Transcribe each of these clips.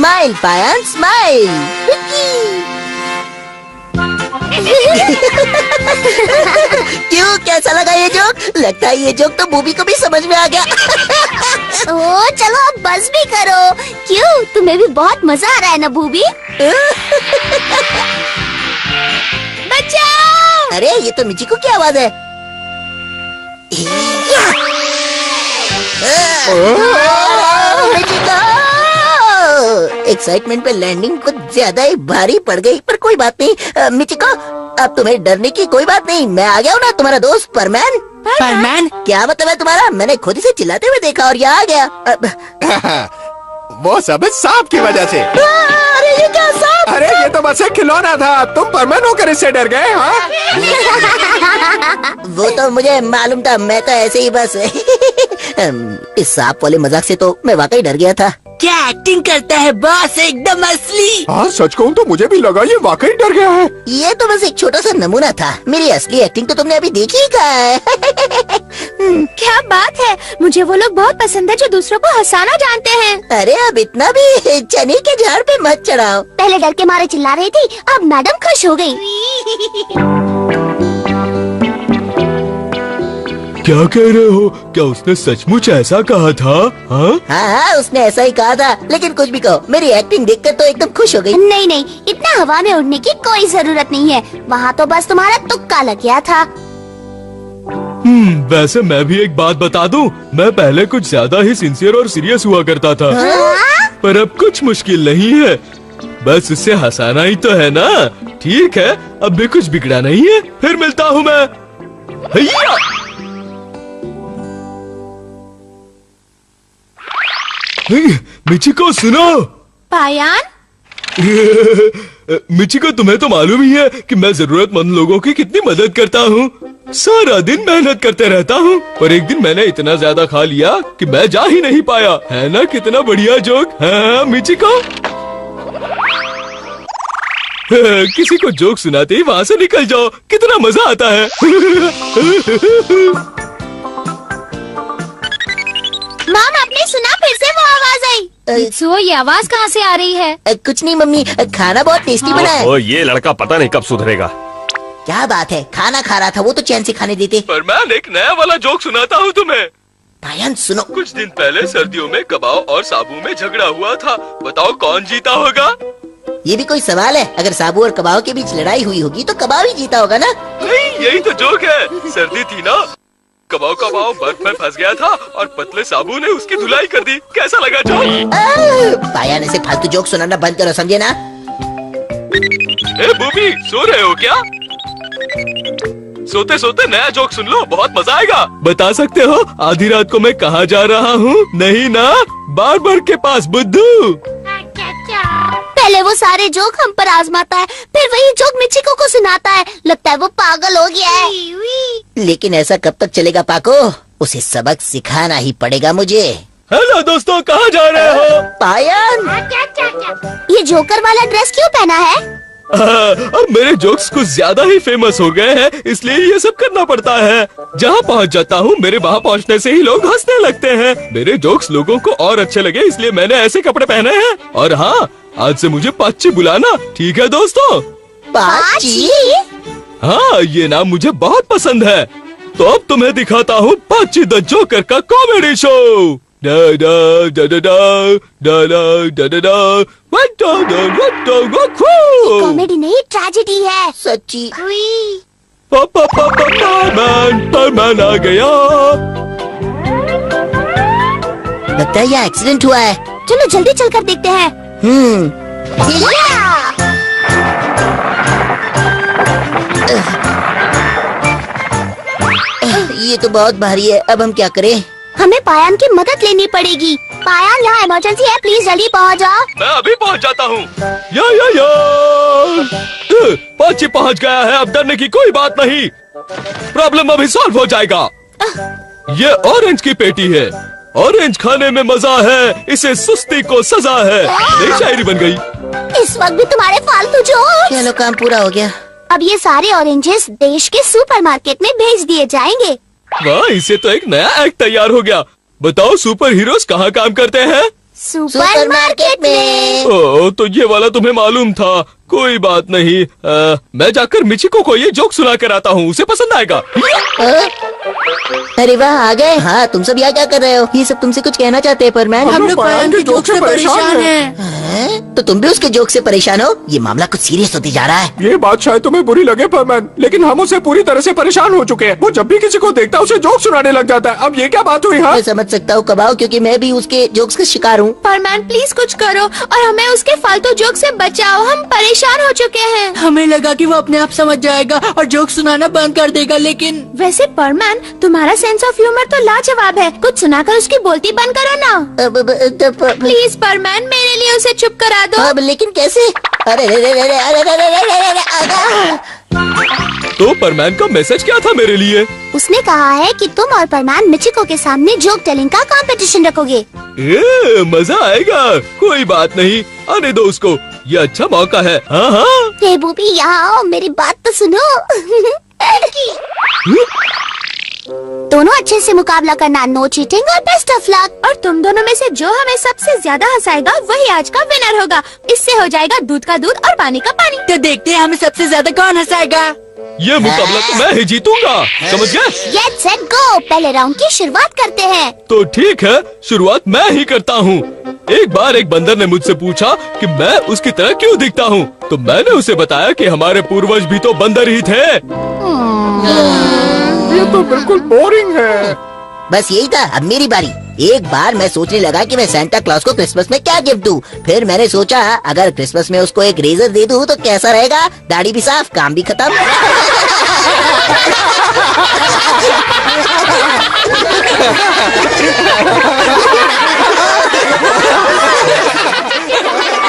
Smile पायन smile. क्यों, कैसा लगा ये जोक? लगता है ये जोक तो मूवी को भी समझ में आ गया। ओ चलो अब बस भी करो। क्यों, तुम्हें भी बहुत मजा आ रहा है ना बूबी? बचाओ! अरे ये तो मिचिको की आवाज है। एक्साइटमेंट पे लैंडिंग कुछ ज्यादा ही भारी पड़ गई, पर कोई बात नहीं। मिचिको, अब तुम्हें डरने की कोई बात नहीं, मैं आ गया हूँ ना, तुम्हारा दोस्त परमैन। परमैन? क्या मतलब है तुम्हारा? मैंने खुद इसे चिल्लाते हुए देखा और यहाँ आ गया। वो सब सांप की वजह से। अरे ये क्या सांप? अरे ये तो बस एक खिलौना था, तुम परमैन होकर इससे डर गए? हाँ? वो तो मुझे मालूम था, मैं तो ऐसे ही बस इस सांप वाले मजाक से तो मैं वाकई डर गया था। क्या एक्टिंग करता है बॉस, एकदम असली। हाँ सच कहूँ तो मुझे भी लगा ये वाकई डर गया है। ये तो बस एक छोटा सा नमूना था, मेरी असली एक्टिंग तो तुमने अभी देखी ही कहा है। क्या बात है, मुझे वो लोग बहुत पसंद है जो दूसरों को हंसाना जानते हैं। अरे अब इतना भी चने के झाड़ पे मत चढ़ाओ। पहले डर के मारे चिल्ला रही थी, अब मैडम खुश हो गई। क्या कह रहे हो? क्या उसने सचमुच ऐसा कहा था? हाँ हाँ, उसने ऐसा ही कहा था, लेकिन कुछ भी कहो, मेरी एक्टिंग देखकर तो एकदम खुश हो गई। नहीं नहीं, इतना हवा में उड़ने की कोई जरूरत नहीं है, वहाँ तो बस तुम्हारा तुक्का लग गया था। वैसे मैं भी एक बात बता दूं, मैं पहले कुछ ज्यादा ही सिंसियर और सीरियस हुआ करता था। पर अब कुछ मुश्किल नहीं है, बस उससे हंसाना ही तो है ना। ठीक है, अब भी कुछ बिगड़ा नहीं है, फिर मिलता हूँ मैं। हैया! मिचिको सुनो। पायान? मिचिको, तुम्हें तो मालूम ही है कि मैं जरूरतमंद लोगों की कितनी मदद करता हूँ। सारा दिन मेहनत करते रहता हूँ, पर एक दिन मैंने इतना ज्यादा खा लिया कि मैं जा ही नहीं पाया। है ना कितना बढ़िया जोक? हाँ मिचिको? किसी को जोक सुनाते ही वहाँ से निकल जाओ, कितना मजा आता है। माम, आपने सुना? फिर से वो आवाज आई। सो ये आवाज कहाँ से आ रही है? कुछ नहीं मम्मी, खाना बहुत टेस्टी बना है। ओ, ये लड़का पता नहीं कब सुधरेगा। क्या बात है, खाना खा रहा था वो तो चैन से खाने देते। पर मैं एक नया वाला जोक सुनाता हूँ तुम्हें। पायन सुनो। कुछ दिन पहले सर्दियों में कबाब और साबू में झगड़ा हुआ था, बताओ कौन जीता होगा? ये भी कोई सवाल है? अगर साबू और कबाब के बीच लड़ाई हुई होगी तो कबाब ही जीता होगा ना? नहीं, यही तो जोक है। सर्दी थी ना, कबाब का पाँव बर्फ में फंस गया था और पतले साबू ने उसकी धुलाई कर दी। कैसा लगा जोक? पायन ऐसे फालतू जोक सुनाना बंद करो, समझे ना? ए बूबी, सो रहे हो क्या? सोते सोते नया जोक सुन लो, बहुत मजा आएगा। बता सकते हो आधी रात को मैं कहाँ जा रहा हूँ? नहीं ना, बार्बर के पास बुद्धू। पहले वो सारे जोक हम पर आजमाता है, फिर वही जोक मिचिको को सुनाता है। लगता है वो पागल हो गया है। लेकिन ऐसा कब तक चलेगा पाको? उसे सबक सिखाना ही पड़ेगा मुझे। हेलो दोस्तों, कहाँ जा रहे हो? पायन, ये जोकर वाला ड्रेस क्यों पहना है? अब मेरे जोक्स कुछ ज्यादा ही फेमस हो गए हैं, इसलिए ये सब करना पड़ता है। जहाँ पहुँच जाता हूँ, मेरे वहाँ पहुँचने से ही लोग हंसने लगते हैं। मेरे जोक्स लोगों को और अच्छे लगे, इसलिए मैंने ऐसे कपड़े पहने हैं। और हाँ, आज से मुझे पाची बुलाना, ठीक है दोस्तों? पाची? हाँ, ये नाम मुझे बहुत पसंद है। तो अब तुम्हें दिखाता हूँ पाची द जोकर का कॉमेडी शो। डा डा डा डा डा डा डा डा डा कॉमेडी नहीं, ट्रेजेडी है। सच्ची? परमैन आ गया। लगता है ये एक्सीडेंट हुआ है। चलो जल्दी चलकर देखते हैं। ये तो बहुत भारी है, अब हम क्या करें? हमें पायान की मदद लेनी पड़ेगी। पायान, यहाँ इमरजेंसी है, प्लीज जल्दी पहुँच जाओ। मैं अभी पहुँच जाता हूँ। या पाची पहुँच गया है, अब डरने की कोई बात नहीं। प्रॉब्लम अभी सॉल्व हो जाएगा। ये ऑरेंज की पेटी है, ऑरेंज खाने में मजा है, इसे सुस्ती को सजा है। नई शायरी बन गई। इस वक्त भी तुम्हारे फालतू जोक। चलो काम पूरा हो गया। अब ये सारे ऑरेंजेस देश के सुपरमार्केट में भेज दिए जाएंगे। वाह, इससे तो एक नया एक्ट तैयार हो गया। बताओ सुपर हीरोज कहाँ काम करते हैं? सुपरमार्केट में। ओ, तो ये वाला तुम्हें मालूम था। कोई बात नहीं, मैं जाकर मिचिको को ये जोक सुना कर आता हूँ, उसे पसंद आएगा। अरे वाह, आ गए। हाँ, तुम सब यहाँ क्या कर रहे हो? ये सब तुमसे कुछ कहना चाहते हैं परमैन? हम लोग पायन के जोक से परेशान हैं। हैं? तो तुम भी उसके जोक से परेशान हो? ये मामला कुछ सीरियस होते जा रहा है। ये बात शायद तुम्हें बुरी लगे परमैन, लेकिन हम उसे पूरी तरह से परेशान हो चुके हैं। वो जब भी किसी को देखता है उसे जोक सुनाने लग जाता है। अब ये क्या बात हुई? हाँ, मैं समझ सकता हूँ कबाओ, क्योंकि मैं भी उसके जोक्स का शिकार हूँ। परमैन प्लीज कुछ करो और हमें उसके फालतू जोक से बचाओ, हम परेशान हो चुके हैं। हमें लगा कि वो अपने आप समझ जाएगा और जोक सुनाना बंद कर देगा, लेकिन वैसे परमैन तुम्हारा सेंस ऑफ ह्यूमर तो लाजवाब है, कुछ सुनाकर उसकी बोलती बंद करो ना। प्लीज परमैन, मेरे लिए उसे चुप करा दो। अब लेकिन कैसे? अरे रे रे रे रे अरे रे रे रे रे रे अरे। तो परमैन का मैसेज क्या था मेरे लिए? उसने कहा है कि तुम और परमैन मिचिको के सामने जोक टेलिंग का कंपटीशन रखोगे। मजा आएगा। कोई बात नहीं, आने दो उसको, ये अच्छा मौका है। हाँ हाँ। हे बूबी, यहाँ आओ, मेरी बात तो सुनो। दोनों अच्छे से मुकाबला करना, नो चीटिंग और बेस्ट ऑफ लक। और तुम दोनों में से जो हमें सबसे ज्यादा हंसाएगा वही आज का विनर होगा। इससे हो जाएगा दूध का दूध और पानी का पानी। तो देखते हैं हमें सबसे ज्यादा कौन हंसाएगा। ये मुकाबला तो मैं ही जीतूंगा, समझ गए? लेट्स सेट गो, पहले राउंड की शुरुआत करते हैं। तो ठीक है, शुरुआत मैं ही करता हूँ। एक बार एक बंदर ने मुझसे पूछा कि मैं उसकी तरह क्यों दिखता हूँ, तो मैंने उसे बताया कि हमारे पूर्वज भी तो बंदर ही थे। ये तो बिल्कुल बोरिंग है। बस यही था। अब मेरी बारी। एक बार मैं सोचने लगा कि मैं सांता क्लॉज को क्रिसमस में क्या गिफ्ट दूं। फिर मैंने सोचा अगर क्रिसमस में उसको एक रेजर दे दूं तो कैसा रहेगा? दाढ़ी भी साफ, काम भी खत्म।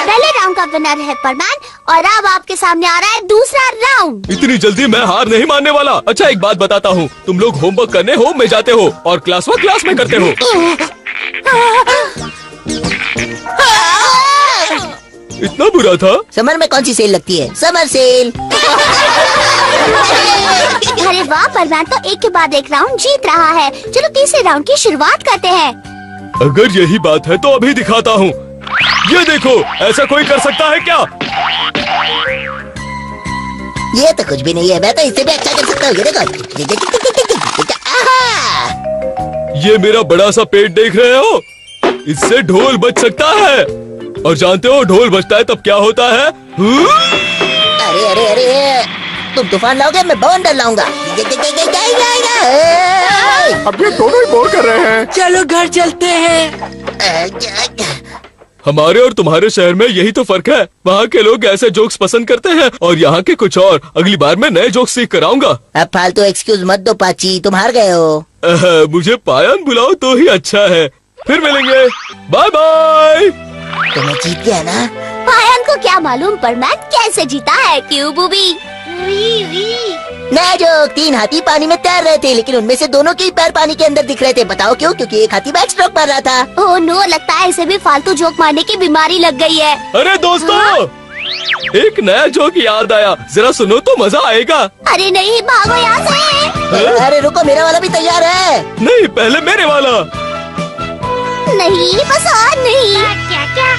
पहले राउंड का विनर है परमैन और अब आपके सामने आ रहा है दूसरा राउंड। इतनी जल्दी मैं हार नहीं मानने वाला। अच्छा, एक बात बताता हूँ, तुम लोग होमवर्क करने होम में जाते हो और क्लास में करते हो। इतना बुरा था? समर में कौन सी सेल लगती है? Summer sale. अरे वाह, परमैन तो एक के बाद एक राउंड जीत रहा है। चलो तीसरे राउंड की शुरुआत करते हैं। अगर यही बात है तो अभी दिखाता हूँ। ये देखो, ऐसा कोई कर सकता है क्या? ये तो कुछ भी नहीं है, मैं तो इससे भी अच्छा कर सकता हूँ। ये देखो। आहा! ये मेरा बड़ा सा पेट देख रहे हो? इससे ढोल बज सकता है। और जानते हो ढोल बजता है तब क्या होता है? अरे अरे अरे, तुम तूफान लाओगे, मैं बवंडर लाऊंगा। अब ये दोनों ही बोर कर रहे हैं। चलो घर चलते हैं। हमारे और तुम्हारे शहर में यही तो फर्क है। वहाँ के लोग ऐसे जोक्स पसंद करते हैं और यहाँ के कुछ और। अगली बार मैं नए जोक्स सीख कर आऊंगा। अब फालतू एक्सक्यूज मत दो पाची, तुम हार गए हो। मुझे पायन बुलाओ तो ही अच्छा है। फिर मिलेंगे, बाय बाय। तो मैं जीत गया ना? पायन को क्या मालूम परमैन कैसे जीता है, क्यों बूबी? नया जोक। 3 हाथी पानी में तैर रहे थे, लेकिन उनमें से दोनों के ही पैर पानी के अंदर दिख रहे थे। बताओ क्यों? क्योंकि एक हाथी बैक स्ट्रोक मार रहा था। ओह नो, लगता है इसे भी फालतू जोक मारने की बीमारी लग गई है। अरे दोस्तों, एक नया जोक याद आया, जरा सुनो तो मजा आएगा। अरे नहीं, भागो यहाँ से। अरे रुको, मेरा वाला भी तैयार है। नहीं, पहले मेरे वाला। नहीं, बस और नहीं। क्या क्या?